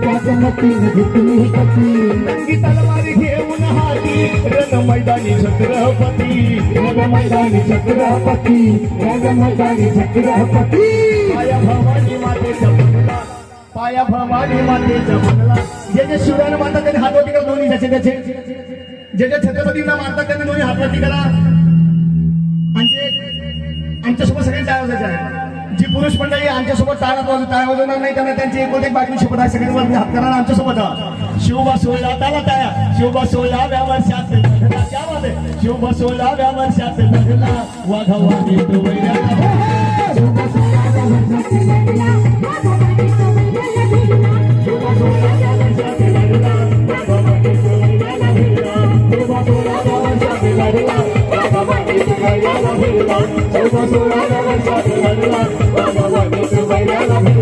राजमतीने घेतली कती रंगी तलवारी घेऊन हाती रण मैदानी छत्रपती मैदानी छत्रपती मैदानी छत्रपती पाया भवानी मातेच्या बनला पाया भवानी मातेच्या बनला जे जे शिवरायांना मानतात त्यांनी हातवरती करा दोन्ही ज्याचे त्याचे जे जे छत्रपतींना मानतात त्यांनी दोन्ही हातवरती करा म्हणजे आमच्यासोबत सगळे टाळ्या वाजायचे आहे जी पुरुष मंडळी आमच्यासोबत टाळ्या वाजवणार नाही त्यांना त्यांची एकोणीस बातमी शपथ आहे सगळ्यांवर हात करणार आमच्यासोबत शिवबा सोहळा त्याला टाळ्या शिवबा 16व्या वर्षात लढला त्यामध्ये शिवबा 16व्या वर्षात लढला वाघावाने तो वैराला Sola,